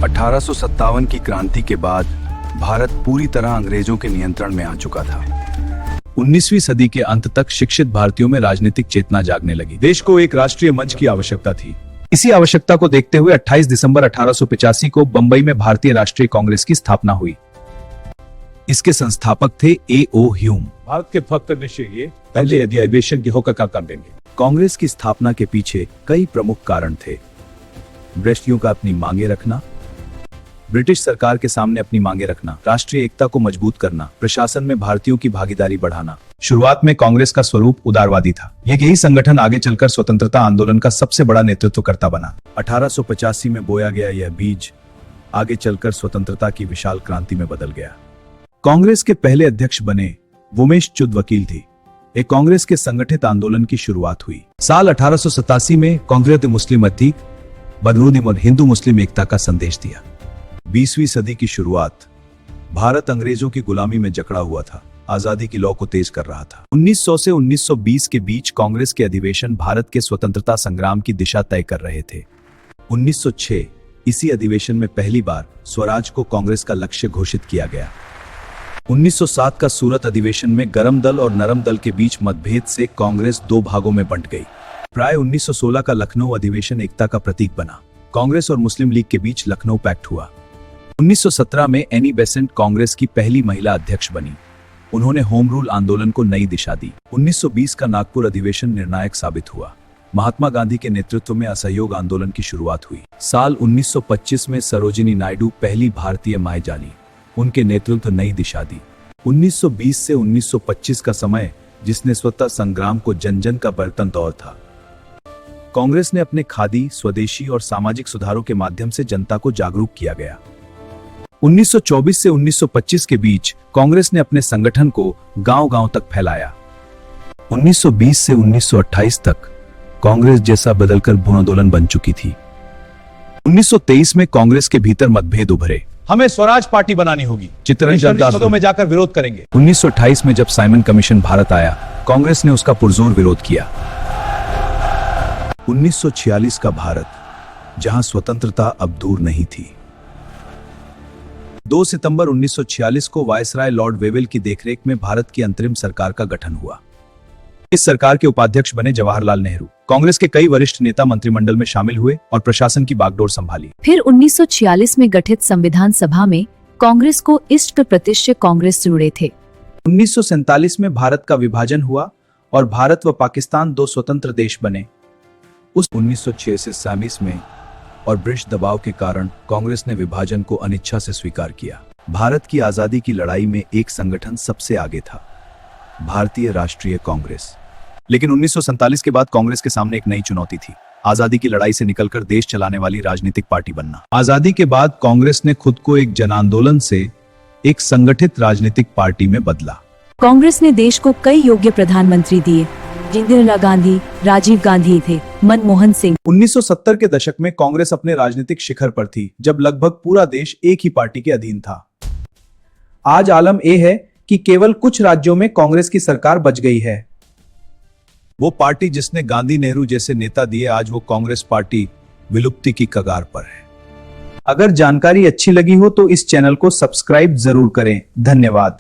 1857 की क्रांति के बाद भारत पूरी तरह अंग्रेजों के नियंत्रण में आ चुका था। 19वीं सदी के अंत तक शिक्षित भारतीयों में राजनीतिक चेतना जागने लगी। देश को एक राष्ट्रीय मंच की आवश्यकता थी। इसी आवश्यकता को देखते हुए 28 दिसंबर 1885 को बंबई में भारतीय राष्ट्रीय कांग्रेस की स्थापना हुई। इसके संस्थापक थे A.O. ह्यूम। भारत के फक्त निश्चय ये पहले अधिवेशन की होकर कर देंगे। कांग्रेस की स्थापना के पीछे कई प्रमुख कारण थे। ब्रिटिशों का अपनी मांगे रखना, ब्रिटिश सरकार के सामने अपनी मांगे रखना, राष्ट्रीय एकता को मजबूत करना, प्रशासन में भारतीयों की भागीदारी बढ़ाना। शुरुआत में कांग्रेस का स्वरूप उदारवादी था। यही संगठन आगे चलकर स्वतंत्रता आंदोलन का सबसे बड़ा नेतृत्वकर्ता बना। 1885 में बोया गया यह बीज आगे चलकर स्वतंत्रता की विशाल क्रांति में बदल गया। कांग्रेस के पहले अध्यक्ष बने उमेश चुंद वकील थी। एक कांग्रेस के संगठित आंदोलन की शुरुआत हुई। साल 1887 में कांग्रेस मुस्लिम अतीक बदरूनी और हिंदू मुस्लिम एकता का संदेश दिया। 20वीं सदी की शुरुआत। भारत अंग्रेजों की गुलामी में जकड़ा हुआ था, आजादी की लौ को तेज कर रहा था। 1900 से 1920 के बीच कांग्रेस के अधिवेशन भारत के स्वतंत्रता संग्राम की दिशा तय कर रहे थे। 1906 इसी अधिवेशन में पहली बार स्वराज को कांग्रेस का लक्ष्य घोषित किया गया। 1907 का सूरत अधिवेशन में गरम दल और नरम दल के बीच मतभेद से कांग्रेस दो भागों में बंट गई। प्राय 1916 का लखनऊ अधिवेशन एकता का प्रतीक बना। कांग्रेस और मुस्लिम लीग के बीच लखनऊ पैक्ट हुआ। 1917 में एनी बेसेंट कांग्रेस की पहली महिला अध्यक्ष बनी। उन्होंने होम रूल आंदोलन को नई दिशा दी। 1920 का नागपुर अधिवेशन निर्णायक साबित हुआ। महात्मा गांधी के नेतृत्व में असहयोग आंदोलन की शुरुआत हुई। साल 1925 में सरोजिनी नायडू पहली भारतीय मां जानी। उनके नेतृत्व नई दिशा दी। 1920 से 1925 का समय जिसने स्वतंत्रता संग्राम को जन जन का बर्तन दौर था। कांग्रेस ने अपने खादी, स्वदेशी और सामाजिक सुधारों के माध्यम से जनता को जागरूक किया गया। 1924 से 1925 के बीच कांग्रेस ने अपने संगठन को गांव-गांव तक फैलाया। 1920 से 1928 तक कांग्रेस जैसा बदलकर भूआंदोलन बन चुकी थी। 1923 में कांग्रेस के भीतर मतभेद उभरे। हमें स्वराज पार्टी बनानी होगी, चित्तरंजन में जाकर विरोध करेंगे। 1928 में जब साइमन कमीशन भारत आया, कांग्रेस ने उसका पुरजोर विरोध किया। 1946 का भारत, जहां स्वतंत्रता अब दूर नहीं थी। 2 सितंबर 1946 को वायसराय लॉर्ड वेवेल की देखरेख में भारत की अंतरिम सरकार का गठन हुआ। इस सरकार के उपाध्यक्ष बने जवाहरलाल नेहरू। कांग्रेस के कई वरिष्ठ नेता मंत्रिमंडल में शामिल हुए और प्रशासन की बागडोर संभाली। फिर 1946 में गठित संविधान सभा में कांग्रेस को इष्ट प्रतिष्ठ कांग्रेस जुड़े थे। 1947 में भारत का विभाजन हुआ और भारत व पाकिस्तान दो स्वतंत्र देश बने। उस 1946 में और ब्रिटिश दबाव के कारण कांग्रेस ने विभाजन को अनिच्छा से स्वीकार किया। भारत की आजादी की लड़ाई में एक संगठन सबसे आगे था, भारतीय राष्ट्रीय कांग्रेस। लेकिन 1947 के बाद कांग्रेस के सामने एक नई चुनौती थी, आजादी की लड़ाई से निकलकर देश चलाने वाली राजनीतिक पार्टी बनना। आजादी के बाद कांग्रेस ने खुद को एक जन आंदोलन से एक संगठित राजनीतिक पार्टी में बदला। कांग्रेस ने देश को कई योग्य प्रधानमंत्री दिए। इंदिरा गांधी, राजीव गांधी थे, मनमोहन सिंह। 1970 के दशक में कांग्रेस अपने राजनीतिक शिखर पर थी, जब लगभग पूरा देश एक ही पार्टी के अधीन था। आज आलम यह है कि केवल कुछ राज्यों में कांग्रेस की सरकार बच गई है। वो पार्टी जिसने गांधी, नेहरू जैसे नेता दिए, आज वो कांग्रेस पार्टी विलुप्ति की कगार पर है। अगर जानकारी अच्छी लगी हो तो इस चैनल को सब्सक्राइब जरूर करें। धन्यवाद।